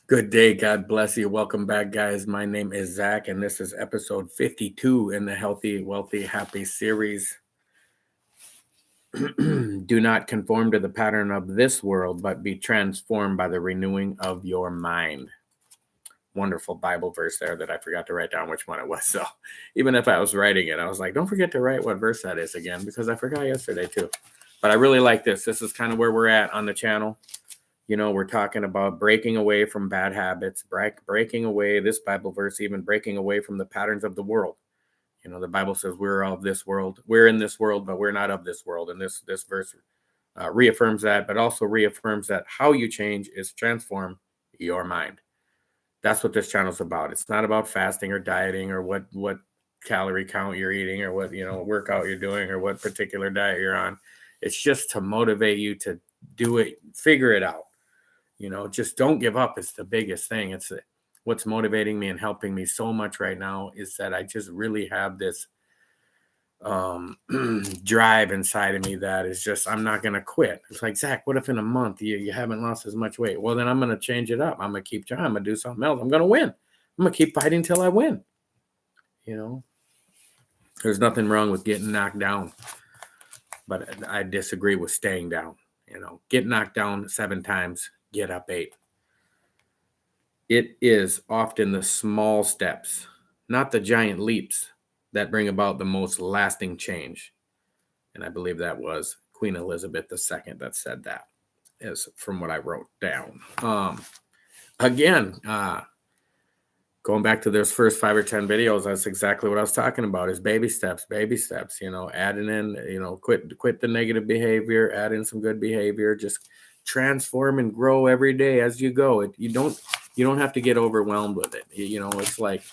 Good day. God bless you. Welcome back, guys. My name is Zach, and this is episode 52 in the Healthy, Wealthy, Happy series. Do not conform to the pattern of this world, but be transformed by the renewing of your mind. Wonderful Bible verse there that I forgot to write down which one it was. So even if I was writing it, I was like, don't forget to write what verse that is again, because I forgot yesterday too. But I really like this. This is kind of where we're at on the channel. We're talking about breaking away from bad habits, breaking away, this Bible verse, even breaking away from the patterns of the world. The Bible says we're of this world. We're in this world, but we're not of this world. And this verse reaffirms that, but also reaffirms that how you change is transform your mind. That's what this channel is about. It's not about fasting or dieting or what calorie count you're eating or what, workout you're doing or what particular diet you're on. It's just to motivate you to do it, figure it out. Just don't give up is the biggest thing. It's what's motivating me and helping me so much right now is that I just really have this drive inside of me that is just, I'm not going to quit. It's like, Zach, what if in a month you haven't lost as much weight? Well, then I'm going to change it up. I'm going to keep trying. I'm going to do something else. I'm going to win. I'm going to keep fighting till I win. There's nothing wrong with getting knocked down, but I disagree with staying down. Get knocked down 7 times, get up 8. It is often the small steps, not the giant leaps, that bring about the most lasting change. And I believe that was Queen Elizabeth II that said that, is from what I wrote down. Going back to those first 5 or 10 videos, that's exactly what I was talking about, is baby steps, adding in, quit the negative behavior, add in some good behavior, just transform and grow every day as you go. You don't have to get overwhelmed with it. It's like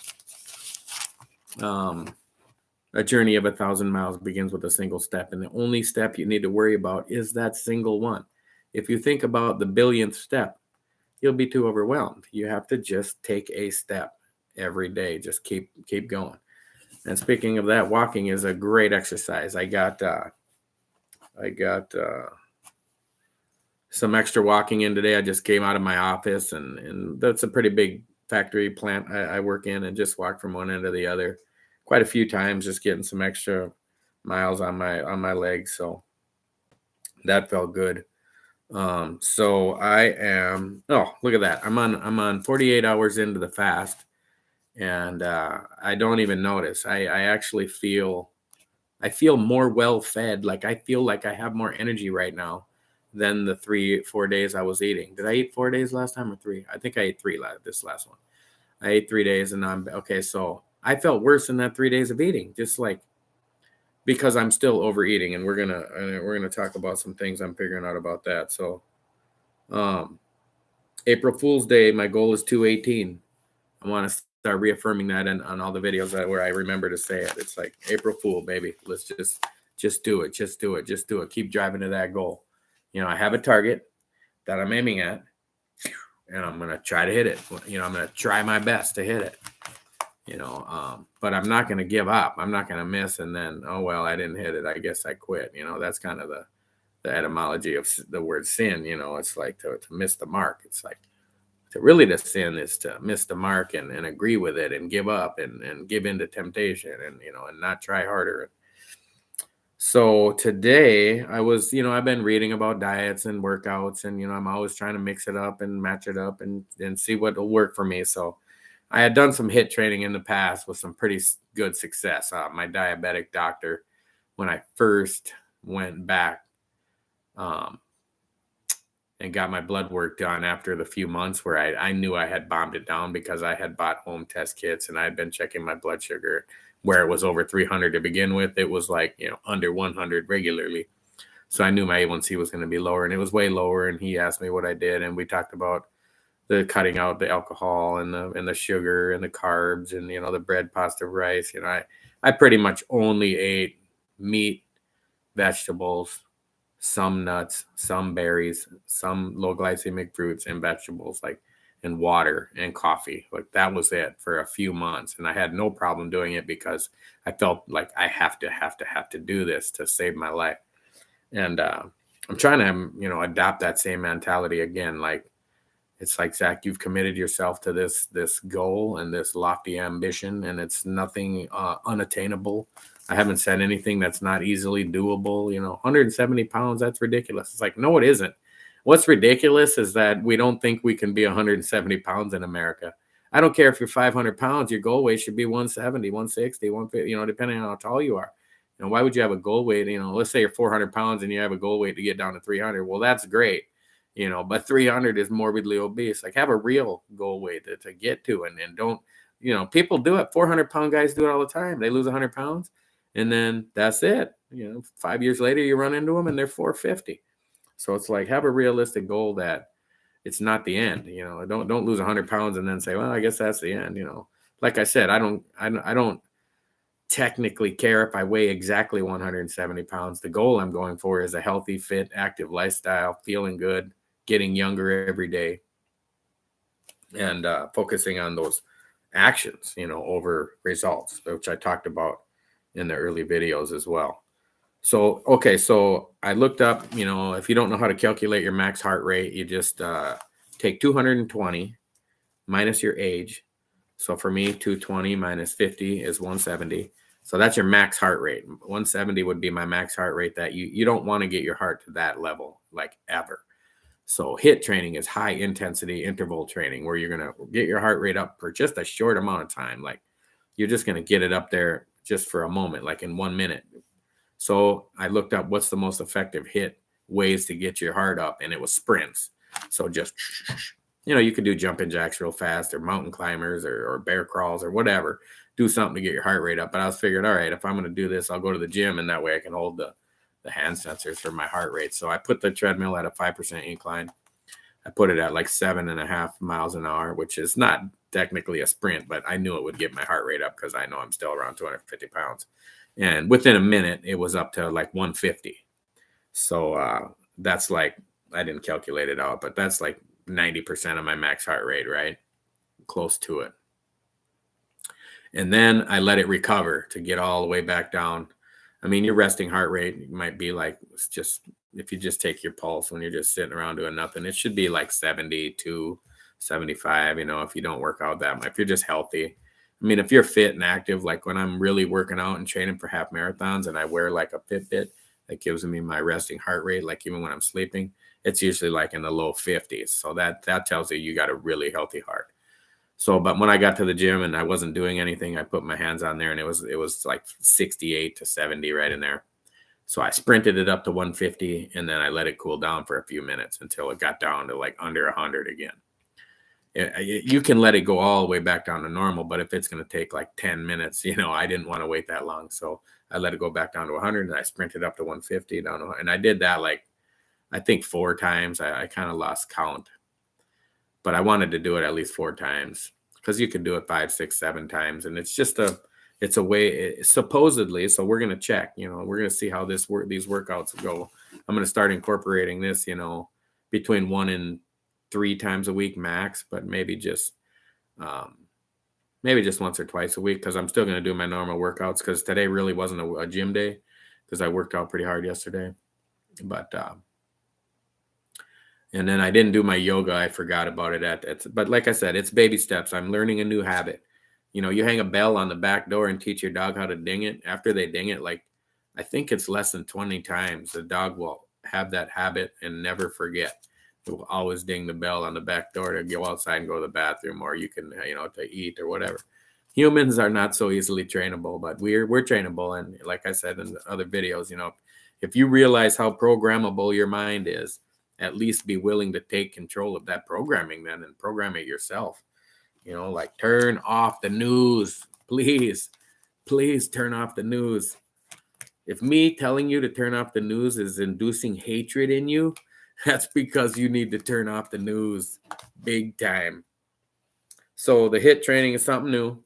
a journey of 1,000 miles begins with a single step. And the only step you need to worry about is that single one. If you think about the billionth step, you'll be too overwhelmed. You have to just take a step every day. Just keep going. And speaking of that, walking is a great exercise. I got some extra walking in today. I just came out of my office, and that's a pretty big factory plant I work in, and just walked from one end to the other quite a few times, just getting some extra miles on my legs. So that felt good. So I am, look at that. I'm on 48 hours into the fast, and I don't even notice. I actually feel more well fed. Like I feel like I have more energy right now than the 3-4 days I was eating. Did I eat 4 days last time or 3? I think I ate 3 this last one. I ate 3 days, and I'm okay. So I felt worse in that 3 days of eating, just like, because I'm still overeating, and we're gonna talk about some things I'm figuring out about that. So, April Fool's Day, my goal is 218. I want to start reaffirming that on all the videos where I remember to say it. It's like April Fool, baby. Let's just do it. Just do it. Keep driving to that goal. I have a target that I'm aiming at, and I'm gonna try to hit it. I'm gonna try my best to hit it. But I'm not going to give up. I'm not going to miss. And then, oh, well, I didn't hit it. I guess I quit. That's kind of the etymology of the word sin. It's like to miss the mark. It's like to sin is to miss the mark and agree with it and give up and give in to temptation and not try harder. So today I was, I've been reading about diets and workouts, and, I'm always trying to mix it up and match it up and see what will work for me. So I had done some HIIT training in the past with some pretty good success. My diabetic doctor, when I first went back and got my blood work done after the few months where I knew I had bombed it down, because I had bought home test kits and I had been checking my blood sugar where it was over 300 to begin with. It was like, under 100 regularly. So I knew my A1C was going to be lower, and it was way lower. And he asked me what I did, and we talked about the cutting out the alcohol and the sugar and the carbs and, the bread, pasta, rice. I pretty much only ate meat, vegetables, some nuts, some berries, some low glycemic fruits and vegetables, and water and coffee. Like that was it for a few months. And I had no problem doing it because I felt like I have to do this to save my life. And I'm trying to, adopt that same mentality again. Like, It's like, Zach, you've committed yourself to this goal and this lofty ambition, and it's nothing unattainable. I haven't said anything that's not easily doable. 170 pounds, that's ridiculous. It's like, no, it isn't. What's ridiculous is that we don't think we can be 170 pounds in America. I don't care if you're 500 pounds, your goal weight should be 170, 160, 150, depending on how tall you are. Why would you have a goal weight? Let's say you're 400 pounds and you have a goal weight to get down to 300. Well, that's great. But 300 is morbidly obese. Like, have a real goal weight to get to, and don't, people do it. 400-pound guys do it all the time. They lose 100 pounds and then that's it. 5 years later, you run into them and they're 450. So it's like, have a realistic goal that it's not the end. Don't lose 100 pounds and then say, well, I guess that's the end. Like I said, I don't technically care if I weigh exactly 170 pounds. The goal I'm going for is a healthy, fit, active lifestyle, feeling good, getting younger every day, and focusing on those actions, over results, which I talked about in the early videos as well. So, okay, so I looked up, if you don't know how to calculate your max heart rate, you just take 220 minus your age. So for me, 220 minus 50 is 170. So that's your max heart rate. 170 would be my max heart rate. That you don't want to get your heart to that level, like, ever. So HIIT training is high intensity interval training, where you're going to get your heart rate up for just a short amount of time. Like, you're just going to get it up there just for a moment, like in 1 minute. So I looked up what's the most effective HIIT ways to get your heart up, and it was sprints. So just, you could do jumping jacks real fast, or mountain climbers, or bear crawls, or whatever. Do something to get your heart rate up. But I was figured, all right, if I'm going to do this, I'll go to the gym, and that way I can hold the hand sensors for my heart rate. So I put the treadmill at a 5% incline. I put it at like 7.5 miles an hour, which is not technically a sprint, but I knew it would get my heart rate up because I know I'm still around 250 pounds. And within a minute, it was up to like 150. So that's like, I didn't calculate it out, but that's like 90% of my max heart rate, right? Close to it. And then I let it recover to get all the way back down. I mean, your resting heart rate might be like, just, if you just take your pulse when you're just sitting around doing nothing, it should be like 72, 75, if you don't work out that much, if you're just healthy. I mean, if you're fit and active, like when I'm really working out and training for half marathons and I wear like a Fitbit that gives me my resting heart rate, like even when I'm sleeping, it's usually like in the low 50s. So that tells you got a really healthy heart. So, but when I got to the gym and I wasn't doing anything, I put my hands on there and it was like 68 to 70 right in there. So I sprinted it up to 150 and then I let it cool down for a few minutes until it got down to like under 100 again. You can let it go all the way back down to normal, but if it's going to take like 10 minutes, I didn't want to wait that long. So I let it go back down to 100 and I sprinted up to 150 down to, and I did that like, I think 4 times. I kind of lost count, but I wanted to do it at least 4 times because you can do it 5, 6, 7 times. And it's just it's a way, supposedly. So we're going to check, we're going to see how these workouts go. I'm going to start incorporating this, between 1 and 3 times a week max, but maybe just once or twice a week, because I'm still going to do my normal workouts, because today really wasn't a gym day because I worked out pretty hard yesterday. But and then I didn't do my yoga. I forgot about it but like I said, it's baby steps. I'm learning a new habit. You hang a bell on the back door and teach your dog how to ding it. After they ding it, like I think it's less than 20 times, the dog will have that habit and never forget. It will always ding the bell on the back door to go outside and go to the bathroom, or you can, to eat or whatever. Humans are not so easily trainable, but we're trainable. And like I said in the other videos, if you realize how programmable your mind is, at least be willing to take control of that programming then and program it yourself. Like turn off the news, please turn off the news. If me telling you to turn off the news is inducing hatred in you, that's because you need to turn off the news big time. So the HIIT training is something new.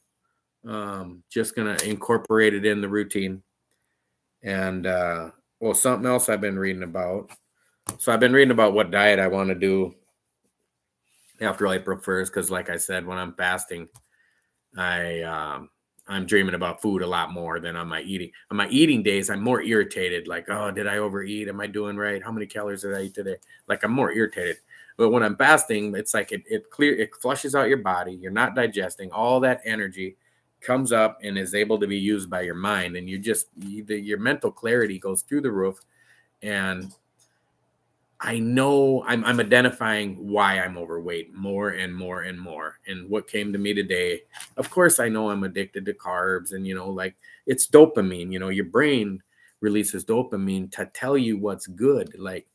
Just going to incorporate it in the routine. And, something else I've been reading about. So I've been reading about what diet I want to do after April 1st, because like I said, when I'm fasting, I'm dreaming about food a lot more than on my eating. On my eating days, I'm more irritated. Like, oh, did I overeat? Am I doing right? How many calories did I eat today? Like, I'm more irritated. But when I'm fasting, it's like it flushes out your body. You're not digesting. All that energy comes up and is able to be used by your mind, and your mental clarity goes through the roof. And I know I'm identifying why I'm overweight more and more and more. And what came to me today, of course, I know I'm addicted to carbs, and like it's dopamine. Your brain releases dopamine to tell you what's good. Like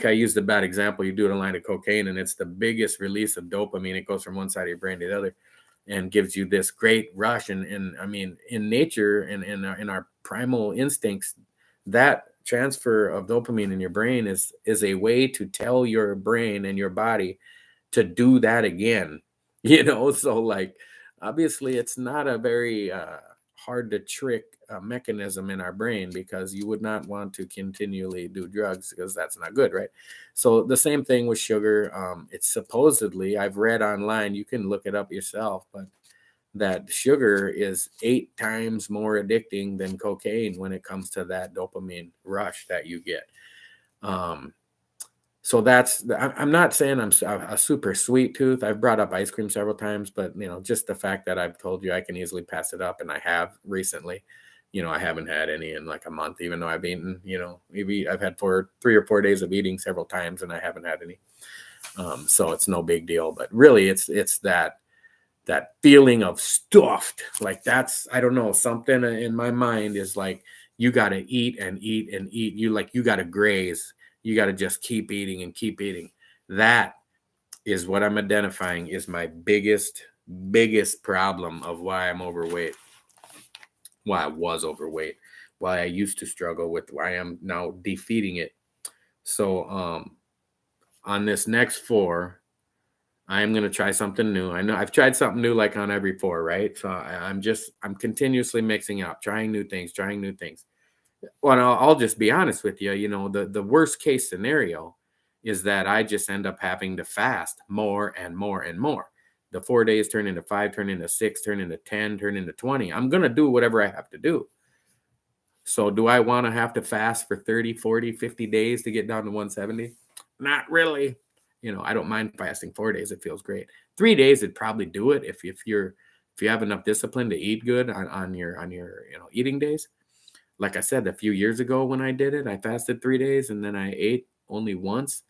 I used a bad example. You do a line of cocaine, and it's the biggest release of dopamine. It goes from one side of your brain to the other, and gives you this great rush. And I mean, in nature and in our primal instincts, that transfer of dopamine in your brain is a way to tell your brain and your body to do that again. So like, obviously it's not a very hard to trick mechanism in our brain, because you would not want to continually do drugs, because that's not good, right? So the same thing with sugar. It's supposedly, I've read online, you can look it up yourself, but that sugar is 8 times more addicting than cocaine when it comes to that dopamine rush that you get. So I'm not saying I'm a super sweet tooth. I've brought up ice cream several times, but just the fact that I've told you I can easily pass it up, and I have recently. I haven't had any in like a month, even though I've eaten. Maybe I've had 3 or 4 days of eating several times, and I haven't had any. So it's no big deal. But really, it's that feeling of stuffed. Like, that's, I don't know, something in my mind is like, you got to eat and eat and eat. You got to graze. You got to just keep eating and keep eating. That is what I'm identifying is my biggest problem of why I'm overweight, why I was overweight, why I used to struggle with, why I'm now defeating it. So on this next 4, I'm going to try something new. I know I've tried something new like on every 4, right? So I'm continuously mixing up, trying new things. Well, I'll just be honest with you. The worst case scenario is that I just end up having to fast more and more and more. The 4 days turn into 5, turn into 6, turn into 10, turn into 20. I'm going to do whatever I have to do. So do I want to have to fast for 30, 40, 50 days to get down to 170? Not really. I don't mind fasting 4 days. It feels great. 3 days, it'd probably do it if you have enough discipline to eat good on your eating days. Like I said, a few years ago when I did it, I fasted 3 days and then I ate only once.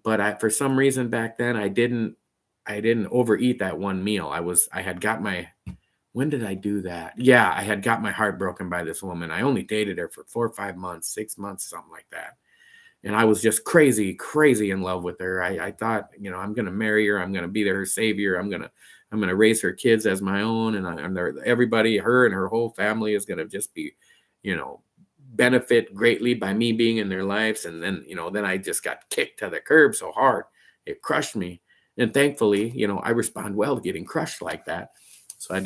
But for some reason back then, I didn't overeat that one meal. When did I do that? Yeah, I had got my heart broken by this woman. I only dated her for 4 or 5 months, 6 months, something like that. And I was just crazy in love with her. I thought, I'm going to marry her. I'm going to be her savior. I'm going to raise her kids as my own. And everybody, her and her whole family is going to just be, benefit greatly by me being in their lives. And then, then I just got kicked to the curb so hard. It crushed me. And thankfully, I respond well to getting crushed like that. So I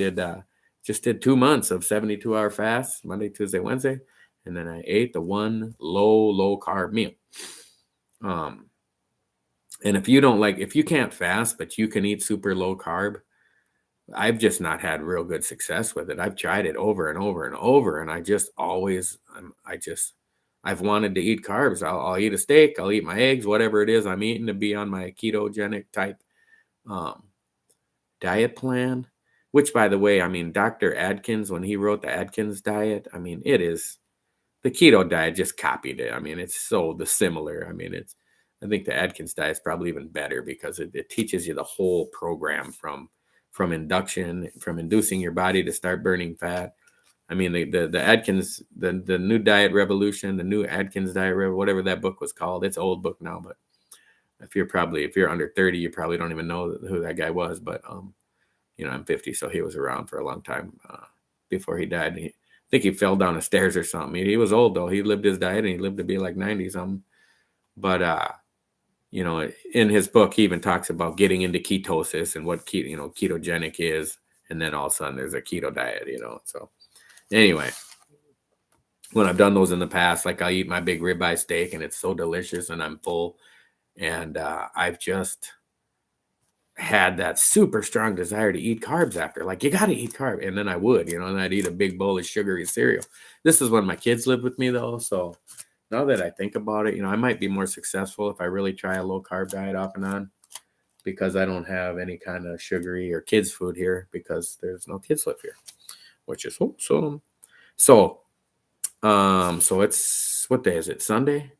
just did 2 months of 72-hour fasts, Monday, Tuesday, Wednesday. And then I ate the one low carb meal. And if you can't fast, but you can eat super low carb, I've just not had real good success with it. I've tried it over and over and over. And I've wanted to eat carbs. I'll eat a steak, I'll eat my eggs, whatever it is I'm eating to be on my ketogenic type diet plan, which, by the way, I mean, Dr. Atkins, when he wrote the Atkins diet, I mean, it is, the keto diet just copied it. I mean, it's so similar. I mean, I think the Atkins diet is probably even better because it teaches you the whole program from inducing your body to start burning fat. I mean, the Atkins, the new diet revolution, the new Atkins diet, whatever that book was called. It's an old book now, but if you're under 30, you probably don't even know who that guy was. But I'm 50, so he was around for a long time before he died. I think he fell down the stairs or something. He was old though. He lived his diet and he lived to be like 90 something. But in his book, he even talks about getting into ketosis and what ketogenic is, and then all of a sudden there's a keto diet. So anyway, when I've done those in the past, like I'll eat my big ribeye steak and it's so delicious and I'm full, and I've just had that super strong desire to eat carbs after. Like, you got to eat carbs. And then I would, and I'd eat a big bowl of sugary cereal. This is when my kids lived with me though. So Now that I think about it, I might be more successful if I really try a low carb diet off and on, because I don't have any kind of sugary or kids food here because there's no kids live here, which is awesome. So it's, what day is it? Sunday?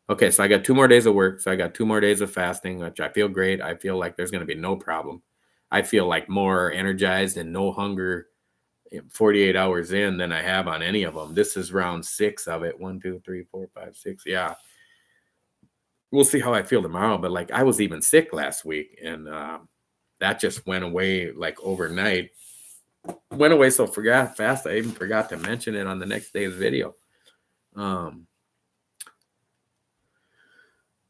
Okay, so I got 2 more days of work. So I got 2 more days of fasting, which I feel great. I feel like there's going to be no problem. I feel like more energized and no hunger 48 hours in than I have on any of them. This is round 6 of it. 1, 2, 3, 4, 5, 6. Yeah. We'll see how I feel tomorrow. But like, I was even sick last week, and that just went away like overnight. Went away so fast. I even forgot to mention it on the next day's video.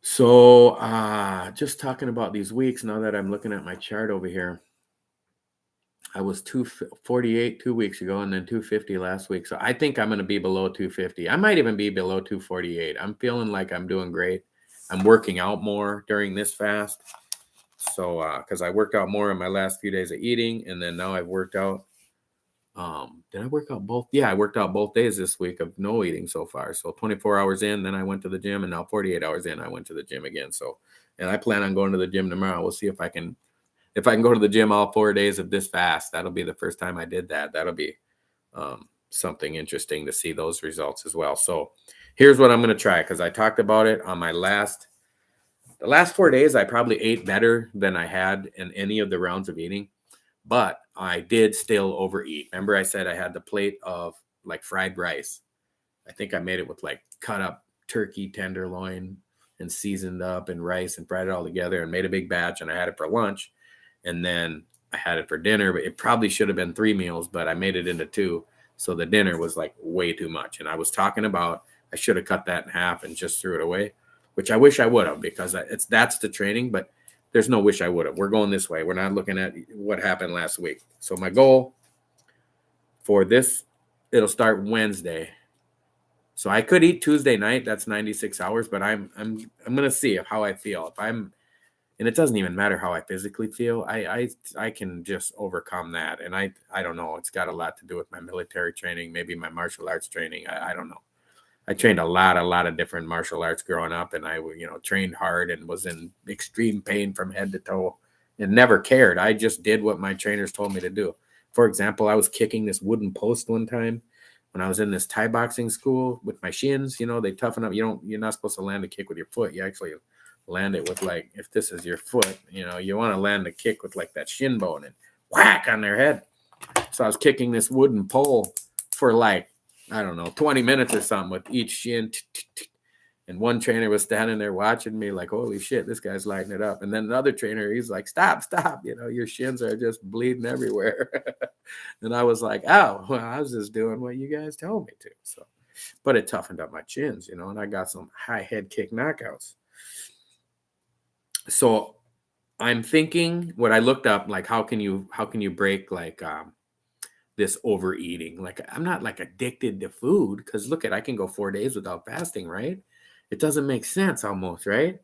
So just talking about these weeks, now that I'm looking at my chart over here, I was 248 2 weeks ago and then 250 last week. So I think I'm going to be below 250. I might even be below 248. I'm feeling like I'm doing great. I'm working out more during this fast. So because I worked out more in my last few days of eating, and then now I've worked out. Did I work out both? Yeah, I worked out both days this week of no eating so far. So 24 hours in, then I went to the gym, and now 48 hours in, I went to the gym again. So, and I plan on going to the gym tomorrow. We'll see if I can go to the gym all 4 days of this fast. That'll be the first time I did that. That'll be something interesting to see those results as well. So here's what I'm going to try, because I talked about it on my the last 4 days. I probably ate better than I had in any of the rounds of eating, but I did still overeat. Remember, I said I had the plate of like fried rice. I think I made it with like cut up turkey tenderloin and seasoned up and rice and fried it all together and made a big batch. And I had it for lunch. And then I had it for dinner, but it probably should have been 3 meals, but I made it into 2. So the dinner was like way too much. And I was talking about, I should have cut that in half and just threw it away, which I wish I would have, because that's the training, but there's no wish I would have. We're going this way. We're not looking at what happened last week. So my goal for this, it'll start Wednesday. So I could eat Tuesday night. That's 96 hours, but I'm going to see how I feel. If I'm, and it doesn't even matter how I physically feel. I can just overcome that. And I don't know. It's got a lot to do with my military training, maybe my martial arts training. I don't know. I trained a lot of different martial arts growing up, and I, trained hard and was in extreme pain from head to toe and never cared. I just did what my trainers told me to do. For example, I was kicking this wooden post one time when I was in this Thai boxing school with my shins. They toughen up. You're not supposed to land a kick with your foot. You actually land it with, like, if this is your foot, you want to land the kick with like that shin bone and whack on their head. So I was kicking this wooden pole for like, I don't know, 20 minutes or something with each shin. And one trainer was standing there watching me like, holy shit, this guy's lighting it up. And then another trainer, he's like, stop, your shins are just bleeding everywhere. And I was like, oh, well, I was just doing what you guys told me to. So, but it toughened up my chins, and I got some high head kick knockouts. So I'm thinking, what I looked up, like, how can you break like this overeating? Like, I'm not like addicted to food, because look I can go 4 days without fasting, right? It doesn't make sense almost, right?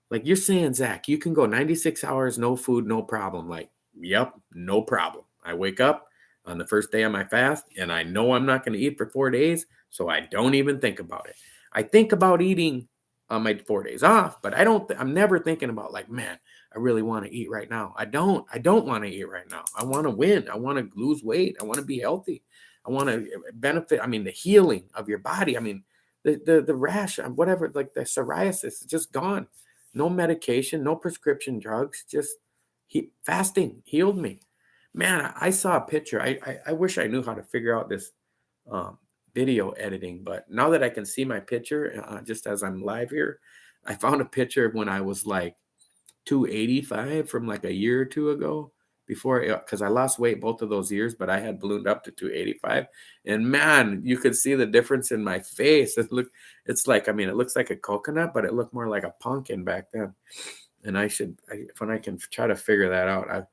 Like you're saying, Zach, you can go 96 hours, no food, no problem. Like, yep, no problem. I wake up on the first day of my fast and I know I'm not going to eat for 4 days. So I don't even think about it. I think about eating on my 4 days off, but I'm never thinking about like, man, I really want to eat right now. I don't want to eat right now. I want to win. I want to lose weight. I want to be healthy. I want to benefit. I mean, the healing of your body. I mean, the rash, whatever, like the psoriasis is just gone. No medication, no prescription drugs, just fasting healed me. Man, I saw a picture. I wish I knew how to figure out this video editing, but now that I can see my picture just as I'm live here, I found a picture of when I was like 285 from like a year or two ago, before, because I lost weight both of those years, but I had ballooned up to 285. And man, you could see the difference in my face. It's like, I mean, it looks like a coconut, but it looked more like a pumpkin back then. And when I can try to figure that out,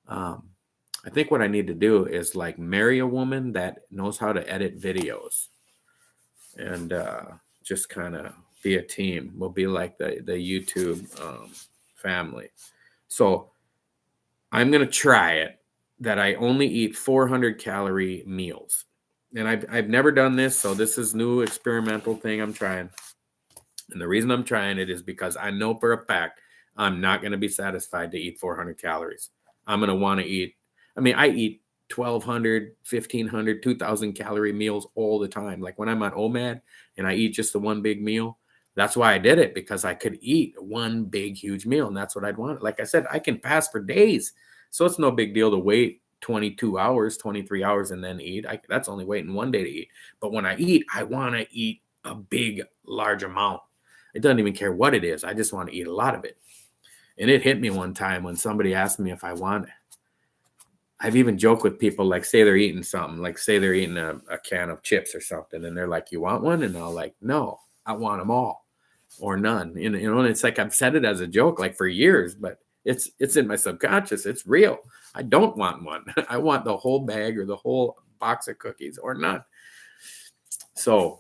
I think what I need to do is like marry a woman that knows how to edit videos, and just kind of be a team. We'll be like the YouTube family. So I'm going to try it, that I only eat 400 calorie meals. and I've never done this, so this is new experimental thing I'm trying. And the reason I'm trying it is because I know for a fact I'm not going to be satisfied to eat 400 calories. I'm going to want to eat. I mean, I eat 1,200, 1,500, 2,000 calorie meals all the time. Like when I'm on OMAD and I eat just the one big meal, that's why I did it, because I could eat one big, huge meal. And that's what I'd want. Like I said, I can fast for days. So it's no big deal to wait 22 hours, 23 hours and then eat. That's only waiting one day to eat. But when I eat, I want to eat a big, large amount. It doesn't even care what it is. I just want to eat a lot of it. And it hit me one time when somebody asked me if I want it. I've even joked with people, like say they're eating something, like say they're eating a can of chips or something. And they're like, you want one? And I'll like, no, I want them all or none. And it's like, I've said it as a joke, like for years, but it's in my subconscious. It's real. I don't want one. I want the whole bag or the whole box of cookies or none. So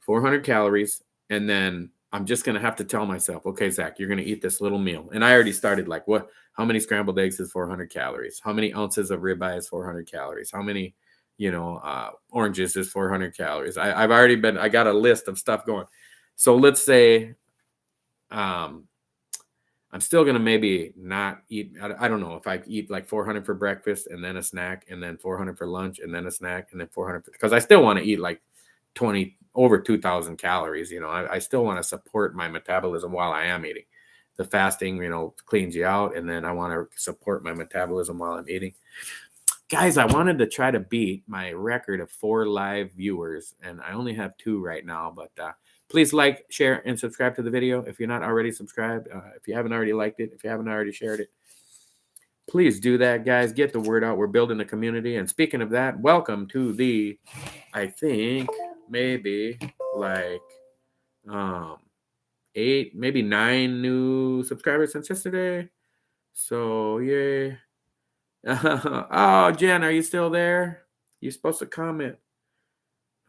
400 calories. And then I'm just going to have to tell myself, okay, Zach, you're going to eat this little meal. And I already started like, how many scrambled eggs is 400 calories? How many ounces of ribeye is 400 calories? How many, oranges is 400 calories? I got a list of stuff going. So let's say, I'm still going to maybe not eat. I don't know if I eat like 400 for breakfast and then a snack and then 400 for lunch and then a snack and then 400, because I still want to eat like over 2,000 calories. I still want to support my metabolism while I am eating. The fasting, cleans you out. And then I want to support my metabolism while I'm eating. Guys, I wanted to try to beat my record of 4 live viewers. And I only have 2 right now, but please like, share, and subscribe to the video. If you're not already subscribed, if you haven't already liked it, if you haven't already shared it, please do that, guys. Get the word out. We're building a community. And speaking of that, welcome to the, I think, maybe like 8, maybe 9 new subscribers since yesterday. So yay. Oh, Jen, are you still there? You're supposed to comment.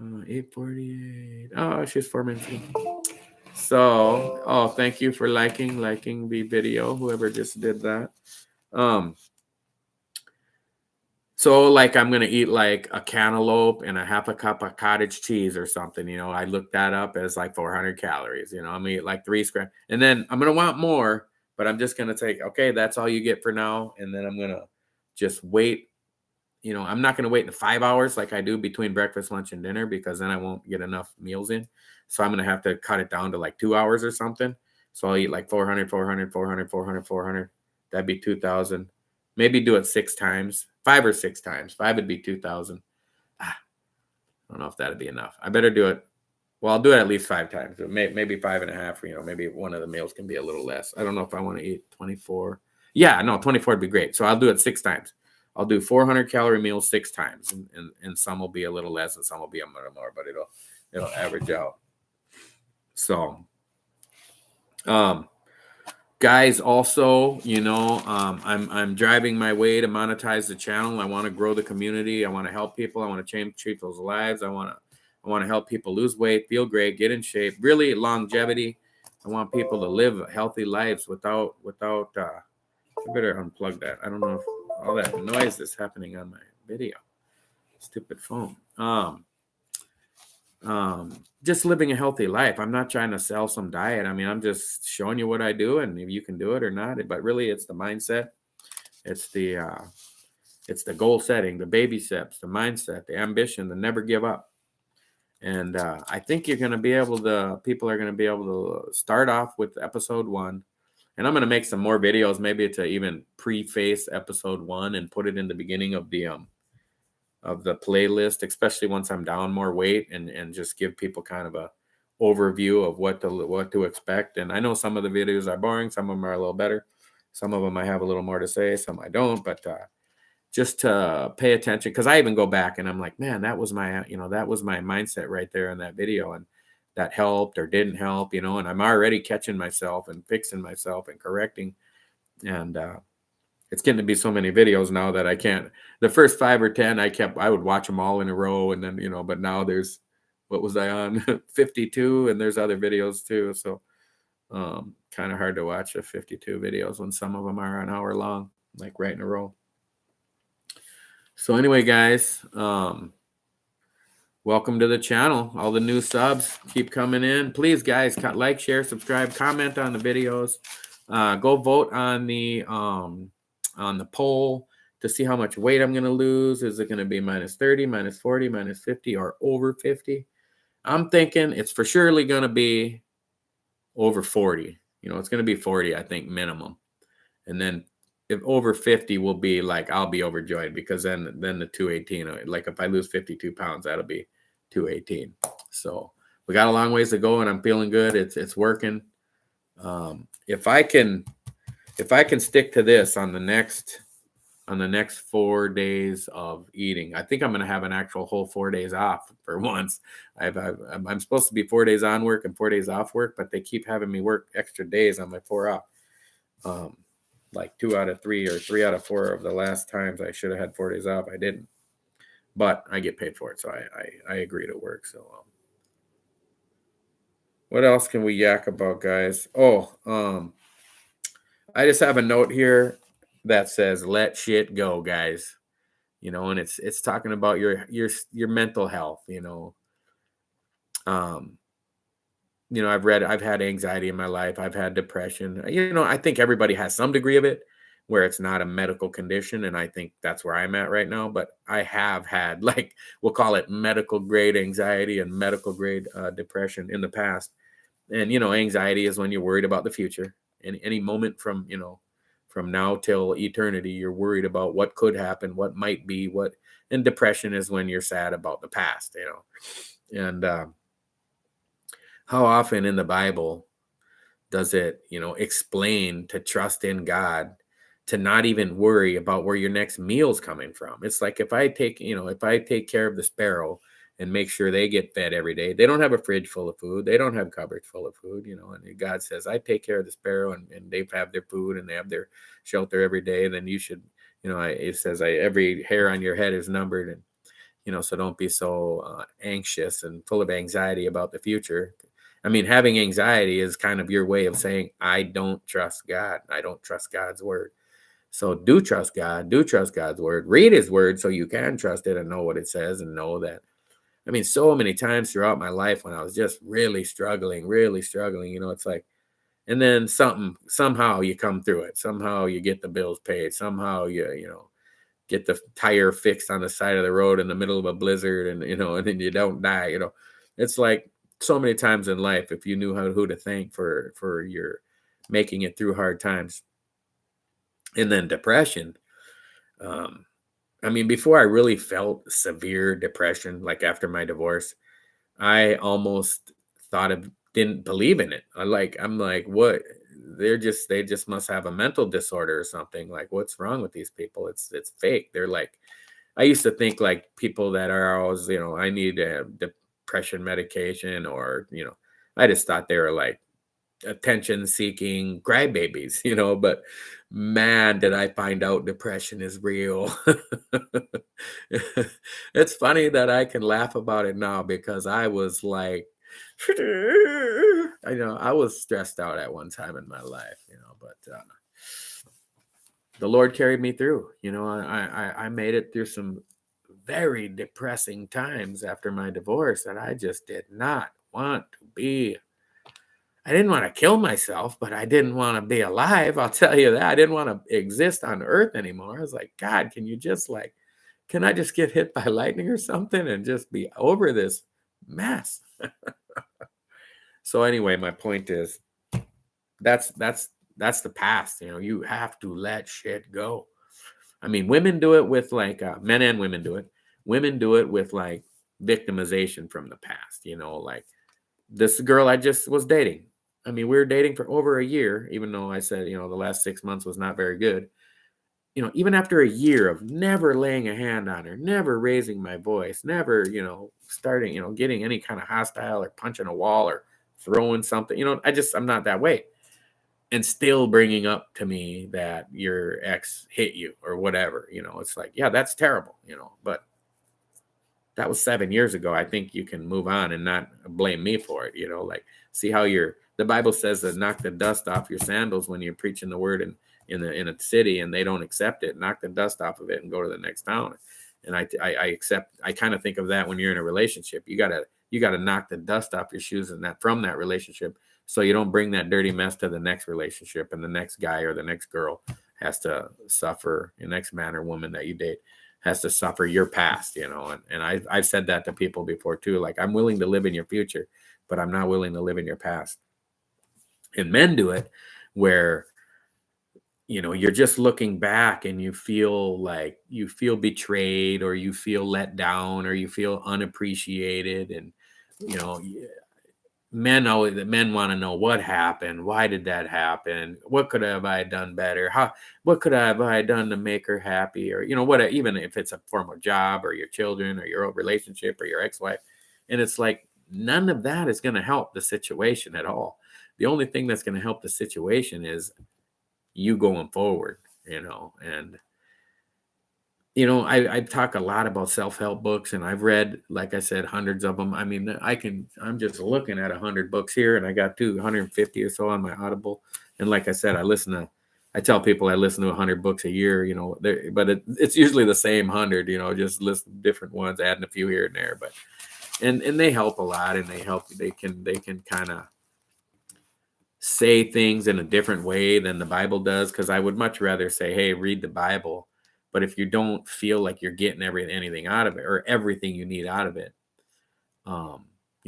8:48. Oh, she's 4 minutes in. So, thank you for liking the video, whoever just did that. So like I'm going to eat like a cantaloupe and a half a cup of cottage cheese or something. I looked that up as like 400 calories. I'm going to eat like 3 scrams. And then I'm going to want more, but I'm just going to take, okay, that's all you get for now. And then I'm going to just wait. I'm not going to wait in 5 hours like I do between breakfast, lunch, and dinner, because then I won't get enough meals in. So I'm going to have to cut it down to like 2 hours or something. So I'll eat like 400, 400, 400, 400, 400. That'd be 2,000. Maybe do it 6 times, 5 or 6 times. 5 would be 2,000. I don't know if that'd be enough. I better do it. Well, I'll do it at least 5 times. Maybe 5.5. Maybe one of the meals can be a little less. I don't know if I want to eat 24. Yeah, no, 24 would be great. So I'll do it 6 times. I'll do 400 calorie meals 6 times, and some will be a little less and some will be a little more, but it'll average out. So, guys, also, I'm driving my way to monetize the channel. I want to grow the community. I want to help people. I want to change people's lives. I want to help people lose weight, feel great, get in shape, really longevity. I want people to live healthy lives without. I better unplug that. I don't know if all that noise is happening on my video. Stupid phone. Just living a healthy life. I'm not trying to sell some diet. I mean, I'm just showing you what I do, and if you can do it or not. But really, it's the mindset. It's the goal setting, the baby steps, the mindset, the ambition, the never give up. And I think people are going to be able to start off with episode 1. And I'm going to make some more videos, maybe to even preface episode 1 and put it in the beginning of the playlist, especially once I'm down more weight, and just give people kind of a overview of what to expect. And I know some of the videos are boring. Some of them are a little better. Some of them I have a little more to say. Some I don't, but just to pay attention, because I even go back and I'm like, man, that was my mindset right there in that video. And that helped or didn't help, and I'm already catching myself and fixing myself and correcting. And it's getting to be so many videos now that I can't. The first 5 or 10, I would watch them all in a row. And then, but now there's, what was I on? 52, and there's other videos too. So kind of hard to watch the 52 videos when some of them are an hour long, like right in a row. So anyway, guys, welcome to the channel. All the new subs keep coming in. Please, guys, like, share, subscribe, comment on the videos. Go vote on the poll to see how much weight I'm going to lose. Is it going to be minus 30, minus 40, minus 50, or over 50? I'm thinking it's for surely going to be over 40. It's going to be 40, I think, minimum. And then if over 50 will be like, I'll be overjoyed, because then the 218, like if I lose 52 pounds, that'll be 218. So we got a long ways to go, and I'm feeling good. It's working. If I can stick to this on the next 4 days of eating, I think I'm going to have an actual whole 4 days off for once. I'm supposed to be 4 days on work and 4 days off work, but they keep having me work extra days on my 4 off. Like 2 out of 3 or 3 out of 4 of the last times I should have had 4 days off, I didn't. But I get paid for it, so I agree to work. So what else can we yak about, guys? I just have a note here that says let shit go, guys. And it's talking about your mental health. I've had anxiety in my life. I've had depression. I think everybody has some degree of it where it's not a medical condition. And I think that's where I'm at right now. But I have had, like, we'll call it medical grade anxiety and medical grade depression in the past. And, anxiety is when you're worried about the future. And any moment from now till eternity, you're worried about what could happen, what might be, and depression is when you're sad about the past, And how often in the Bible does it, explain to trust in God, to not even worry about where your next meal's coming from? It's like if I take care of the sparrow and make sure they get fed every day, they don't have a fridge full of food, they don't have cupboards full of food, and God says, I take care of the sparrow, and they have their food and they have their shelter every day. Then you should, it says, every hair on your head is numbered, and so don't be so anxious and full of anxiety about the future. I mean, having anxiety is kind of your way of saying, I don't trust God. I don't trust God's word. So do trust God. Do trust God's word. Read his word so you can trust it and know what it says, and know that. I mean, so many times throughout my life when I was just really struggling, it's like, and then somehow you come through it. Somehow you get the bills paid. Somehow you get the tire fixed on the side of the road in the middle of a blizzard, and and then you don't die. It's like so many times in life, if you knew who to thank for your making it through hard times. And then depression. I mean, before I really felt severe depression, like after my divorce, I almost didn't believe in it. I'm like, what? They just must have a mental disorder or something. Like, what's wrong with these people? It's fake. They're like, I used to think like people that are always, I need a depression medication, or, I just thought they were like attention seeking crybabies, but man, did I find out depression is real. It's funny that I can laugh about it now, because I was like, I was stressed out at one time in my life, but the Lord carried me through. I made it through some very depressing times after my divorce, and I just did not want to be. I didn't want to kill myself, but I didn't want to be alive. I'll tell you that. I didn't want to exist on earth anymore. I was like, God, can I just get hit by lightning or something and just be over this mess? So anyway, my point is, that's the past. You have to let shit go. I mean, women do it with like men and women do it. Women do it with like victimization from the past. Like this girl I just was dating. I mean, we were dating for over a year, even though I said, the last 6 months was not very good. Even after a year of never laying a hand on her, never raising my voice, never, starting, getting any kind of hostile or punching a wall or throwing something, I'm not that way. And still bringing up to me that your ex hit you or whatever, it's like, yeah, that's terrible, but that was 7 years ago. I think you can move on and not blame me for it. Like, see how the Bible says to knock the dust off your sandals when you're preaching the word in a city and they don't accept it. Knock the dust off of it and go to the next town. And I kind of think of that when you're in a relationship. You gotta knock the dust off your shoes and that from that relationship, so you don't bring that dirty mess to the next relationship, and the next guy or the next girl has to suffer. The next man or woman that you date has to suffer your past, and I've said that to people before too. Like, I'm willing to live in your future, but I'm not willing to live in your past. And men do it where you're just looking back and you feel betrayed, or you feel let down, or you feel unappreciated. And you know men want to know what happened, why did that happen, what could have I done better, what could have I done to make her happy, or what, even if it's a form of job or your children or your own relationship or your ex-wife. And it's like, none of that is going to help the situation at all. The only thing that's going to help the situation is you going forward. And I talk a lot about self-help books, and I've read, like I said, hundreds of them. I mean, I'm just looking at 100 books here, and I got 250 or so on my Audible. And like I said, I tell people I listen to 100 books a year, but it's usually the same 100, just listen different ones, adding a few here and there. But, and they help a lot, and they can kind of say things in a different way than the Bible does. Cause I would much rather say, hey, read the Bible. But if you don't feel like you're getting anything out of it, or everything you need out of it,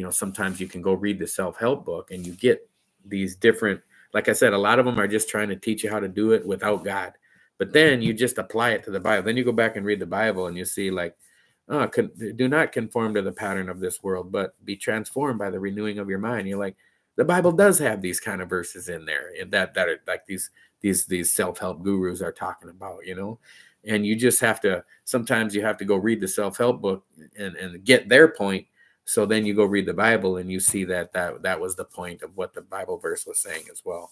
sometimes you can go read the self-help book, and you get these different, like I said, a lot of them are just trying to teach you how to do it without God. But then you just apply it to the Bible. Then you go back and read the Bible, and you see, like, do not conform to the pattern of this world, but be transformed by the renewing of your mind. You're like, the Bible does have these kind of verses in there, and that are like these self-help gurus are talking about, and you just sometimes you have to go read the self-help book and get their point. So then you go read the Bible, and you see that was the point of what the Bible verse was saying as well.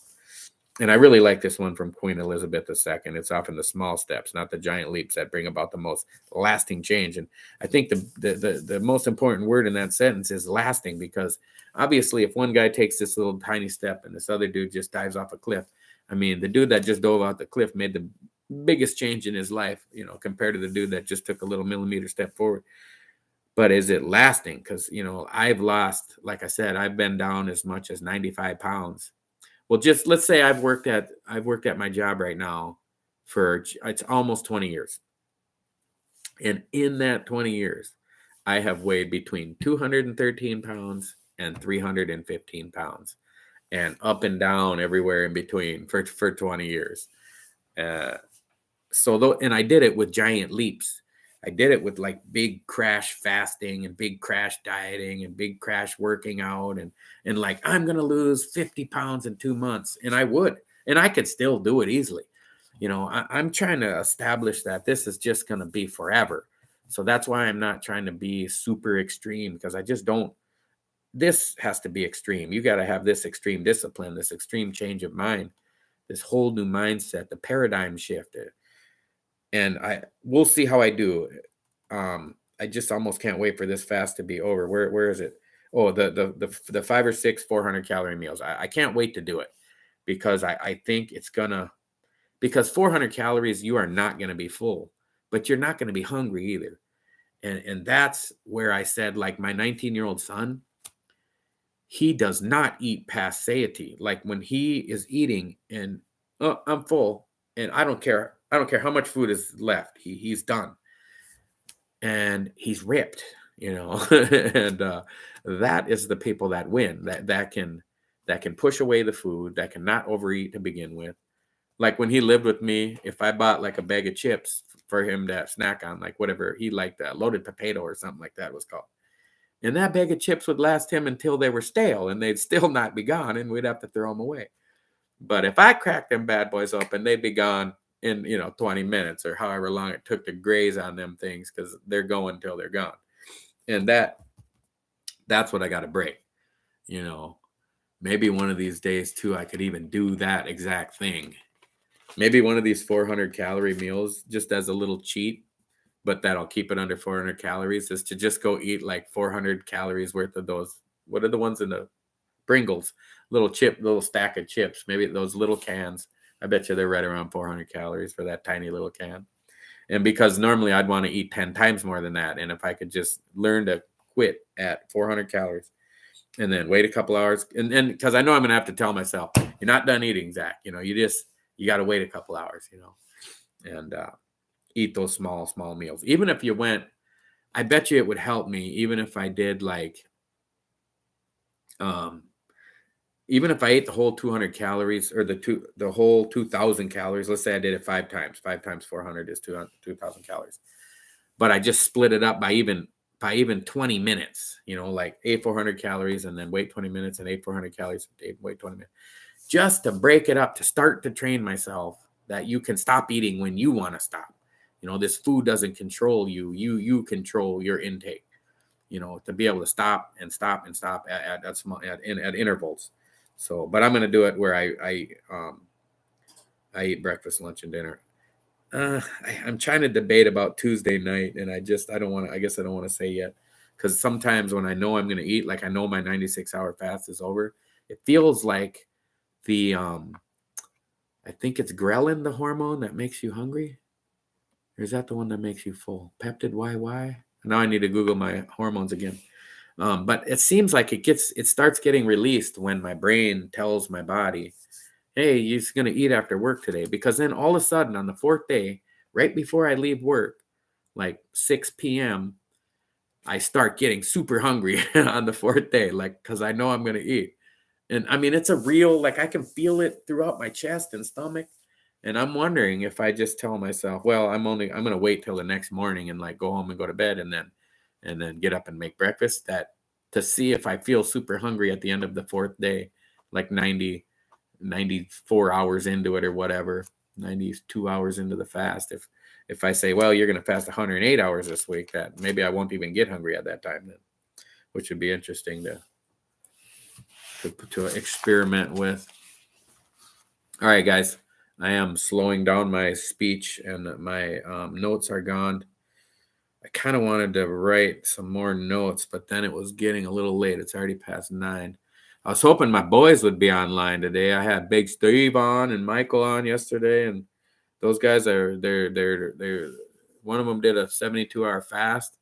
And I really like this one from Queen Elizabeth II. It's often the small steps, not the giant leaps, that bring about the most lasting change. And I think the most important word in that sentence is lasting, because obviously if one guy takes this little tiny step and this other dude just dives off a cliff, I mean, the dude that just dove off the cliff made the biggest change in his life, compared to the dude that just took a little millimeter step forward. But is it lasting? Because, I've lost, like I said, I've been down as much as 95 pounds. Well, just let's say I've worked at my job right now for, it's almost 20 years. And in that 20 years, I have weighed between 213 pounds and 315 pounds, and up and down everywhere in between for 20 years. And I did it with giant leaps. I did it with like big crash fasting and big crash dieting and big crash working out, and like, I'm going to lose 50 pounds in 2 months. And I would, and I could still do it easily. I'm trying to establish that this is just going to be forever. So that's why I'm not trying to be super extreme, because I just don't, this has to be extreme. You got to have this extreme discipline, this extreme change of mind, this whole new mindset, the paradigm shift. And we'll see how I do. I just almost can't wait for this fast to be over. Where is it? Oh, the 5 or 6 400 calorie meals. I can't wait to do it, because I think it's gonna, because 400 calories, you are not gonna be full, but you're not gonna be hungry either. And that's where I said, like, my 19-year-old son, he does not eat past satiety. Like, when he is eating and, oh, I'm full, and I don't care how much food is left. He's done, and he's ripped, and that is the people that win. That can push away the food, that cannot overeat to begin with. Like, when he lived with me, if I bought like a bag of chips for him to snack on, like whatever he liked, loaded potato or something like that was called, and that bag of chips would last him until they were stale, and they'd still not be gone, and we'd have to throw them away. But if I cracked them bad boys open, they'd be gone in 20 minutes or however long it took to graze on them things, because they're going until they're gone. And that's what I got to break. Maybe one of these days too, I could even do that exact thing. Maybe one of these 400 calorie meals, just as a little cheat, but that'll keep it under 400 calories, is to just go eat like 400 calories worth of those. What are the ones in the Pringles? Little stack of chips. Maybe those little cans. I bet you they're right around 400 calories for that tiny little can. And because normally I'd want to eat 10 times more than that. And if I could just learn to quit at 400 calories and then wait a couple hours, and because I know I'm going to have to tell myself, you're not done eating, Zach. You got to wait a couple hours, and eat those small meals. Even if you went, I bet you it would help me, even if I did even if I ate the whole 200 calories or the whole 2,000 calories. Let's say I did it 5 times. 5 times 400 is 2,000 calories. But I just split it up by even 20 minutes, like ate 400 calories and then wait 20 minutes and ate 400 calories and wait 20 minutes. Just to break it up, to start to train myself that you can stop eating when you want to stop. This food doesn't control you. You control your intake, to be able to stop and stop and stop at intervals. So, but I'm going to do it where I eat breakfast, lunch, and dinner. I'm trying to debate about Tuesday night, and I don't want to. I guess I don't want to say yet, because sometimes when I know I'm going to eat, like I know my 96-hour fast is over, it feels like the I think it's ghrelin, the hormone that makes you hungry. Or is that the one that makes you full? Peptid YY. Now I need to Google my hormones again. But it seems like it starts getting released when my brain tells my body, hey, you're going to eat after work today. Because then all of a sudden on the 4th day, right before I leave work, like 6 p.m., I start getting super hungry on the 4th day, because I know I'm going to eat. And I mean, it's a real, I can feel it throughout my chest and stomach. And I'm wondering if I just tell myself, well, I'm going to wait till the next morning and go home and go to bed and then get up and make breakfast, that to see if I feel super hungry at the end of the 4th day, like 94 hours into it or whatever, 92 hours into the fast. If I say, well, you're going to fast 108 hours this week, that maybe I won't even get hungry at that time then, which would be interesting to experiment with. All right, guys, I am slowing down my speech and my notes are gone. I kind of wanted to write some more notes, but then it was getting a little late. It's already past 9. I was hoping my boys would be online today. I had Big Steve on and Michael on yesterday, and those guys they're one of them did a 72-hour fast,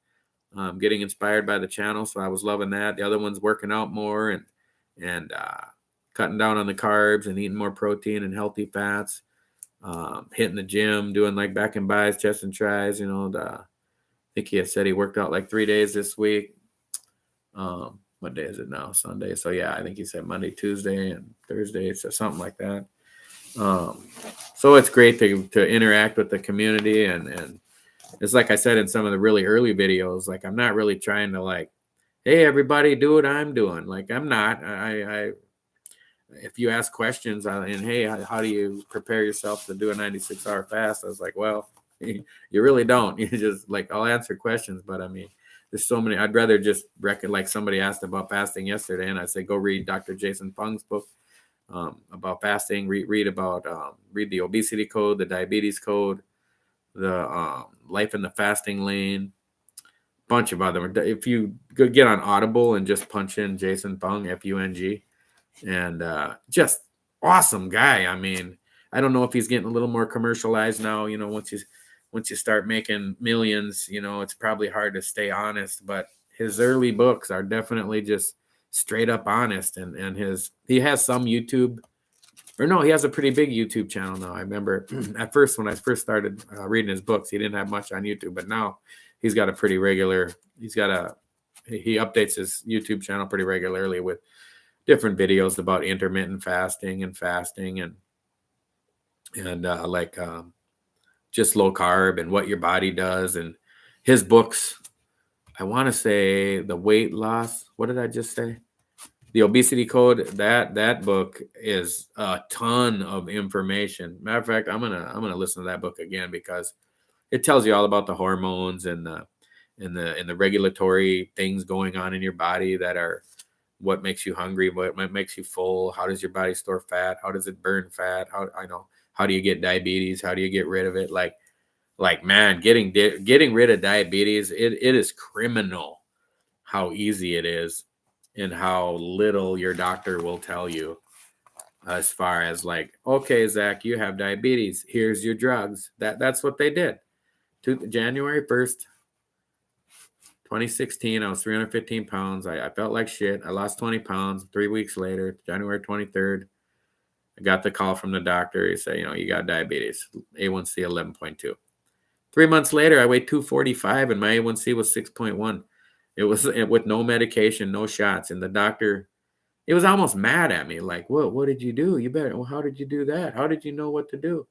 getting inspired by the channel, so I was loving that. The other one's working out more and cutting down on the carbs and eating more protein and healthy fats, hitting the gym, doing back and buys, chest and tries. I think he had said he worked out 3 days this week. What day is it now? Sunday. So yeah, I think he said Monday, Tuesday, and Thursday, so something like that. So it's great to interact with the community, and it's like I said in some of the really early videos, I'm not really trying to hey, everybody do what I'm doing. I'm not. I if you ask questions and hey, how do you prepare yourself to do a 96-hour fast? I was like, well, you really don't. You just I'll answer questions, but I mean, there's so many. I'd rather just somebody asked about fasting yesterday, and I say, go read Dr. Jason Fung's book about fasting. Read the Obesity Code, the Diabetes Code, the Life in the Fasting Lane, bunch of other. If you go get on Audible and just punch in Jason Fung, Fung, and just awesome guy. I mean, I don't know if he's getting a little more commercialized now. Once you start making millions, it's probably hard to stay honest. But his early books are definitely just straight up honest. And he has some YouTube, or no, he has a pretty big YouTube channel now. I remember at first when I first started reading his books, he didn't have much on YouTube, but now he's got a pretty regular. He updates his YouTube channel pretty regularly with different videos about intermittent fasting and just low carb and what your body does. And his books, I want to say the weight loss. What did I just say? The Obesity Code. That book is a ton of information. Matter of fact, I'm gonna listen to that book again because it tells you all about the hormones and the regulatory things going on in your body that are what makes you hungry, what makes you full, how does your body store fat, how does it burn fat, how do you get diabetes, how do you get rid of it? Man, getting rid of diabetes, it is criminal how easy it is and how little your doctor will tell you as far as okay, Zach, you have diabetes, here's your drugs. That's what they did. January 1st, 2016, I was 315 pounds. I felt like shit. I lost 20 pounds. 3 weeks later, January 23rd, I got the call from the doctor. He said, you got diabetes, A1C 11.2. 3 months later, I weighed 245 and my A1C was 6.1. It was with no medication, no shots. And the doctor, it was almost mad at me. Like, what did you do? You better, well, how did you do that? How did you know what to do?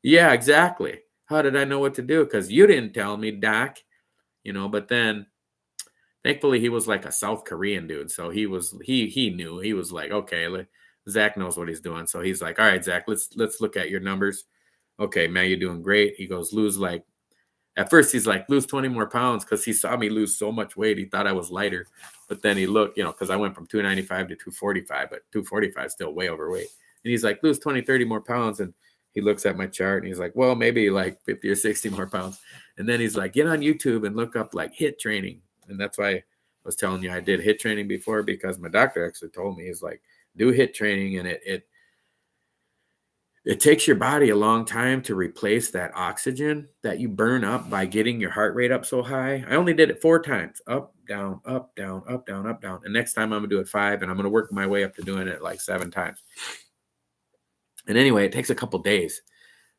Yeah, exactly. How did I know what to do? Because you didn't tell me, doc. But then thankfully he was like a South Korean dude. So he knew. He was like, okay, Zach knows what he's doing. So he's like, all right, Zach, let's look at your numbers. Okay, man, you're doing great. He goes, at first he's like, lose 20 more pounds, because he saw me lose so much weight. He thought I was lighter. But then he looked, because I went from 295 to 245, but 245 is still way overweight. And he's like, lose 20, 30 more pounds. And he looks at my chart and he's like, well, maybe like 50 or 60 more pounds. And then he's like, get on YouTube and look up like HIIT training. And that's why I was telling you I did HIIT training before, because my doctor actually told me, he's like, do HIIT training. And it takes your body a long time to replace that oxygen that you burn up by getting your heart rate up so high. I only did it 4 times, up, down, up, down, up, down, up, down. And next time I'm going to do it 5, and I'm going to work my way up to doing it like 7 times. And anyway, it takes a couple days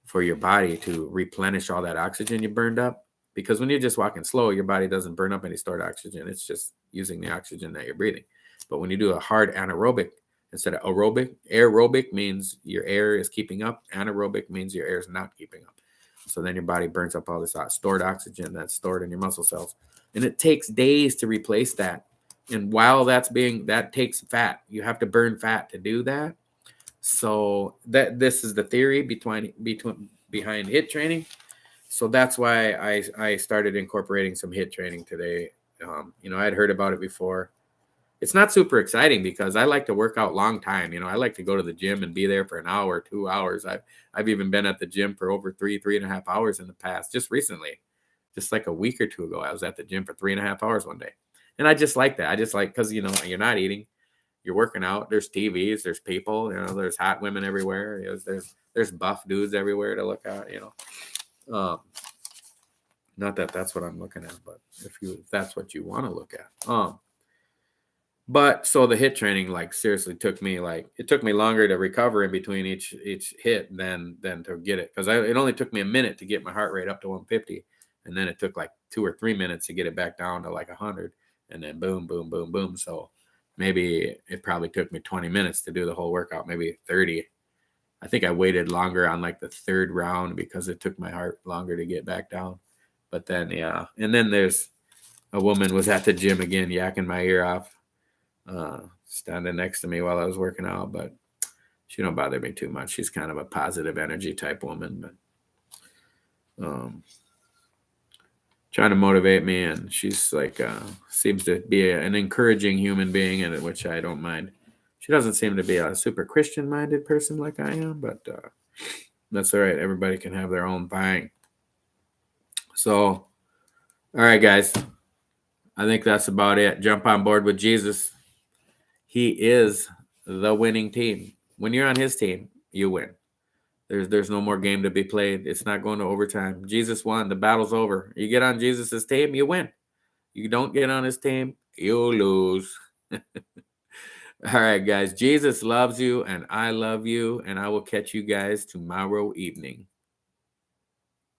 for your body to replenish all that oxygen you burned up. Because when you're just walking slow, your body doesn't burn up any stored oxygen. It's just using the oxygen that you're breathing. But when you do a hard anaerobic, instead of aerobic means your air is keeping up. Anaerobic means your air is not keeping up. So then your body burns up all this stored oxygen that's stored in your muscle cells. And it takes days to replace that. And while that takes fat, you have to burn fat to do that. So this is the theory behind HIIT training. So that's why I started incorporating some HIIT training today. I'd heard about it before. It's not super exciting because I like to work out long time. I like to go to the gym and be there for an hour, 2 hours. I've even been at the gym for over 3.5 hours in the past. Just recently, just like a week or two ago, I was at the gym for 3.5 hours one day. And I just like that. I just like, because, you're not eating, you're working out. There's TVs, there's people, there's hot women everywhere. There's buff dudes everywhere to look at, not that that's what I'm looking at, but if that's what you want to look at. But so the HIIT training, like, seriously took me longer to recover in between each hit than to get it. Because it only took me a minute to get my heart rate up to 150. And then it took like 2 or 3 minutes to get it back down to like 100. And then boom, boom, boom, boom. So maybe it probably took me 20 minutes to do the whole workout, maybe 30. I think I waited longer on like the 3rd round because it took my heart longer to get back down. But then, yeah. And then there's a woman was at the gym again, yakking my ear off, standing next to me while I was working out, but she don't bother me too much. She's kind of a positive energy type woman, but trying to motivate me, and she's like seems to be an encouraging human being, and which I don't mind. She doesn't seem to be a super Christian minded person like I am, but that's all right. Everybody can have their own thing. So, all right, guys, I think that's about it. Jump on board with Jesus. He is the winning team. When you're on his team, you win. There's no more game to be played. It's not going to overtime. Jesus won. The battle's over. You get on Jesus's team, you win. You don't get on his team, you lose. All right, guys. Jesus loves you, and I love you, and I will catch you guys tomorrow evening.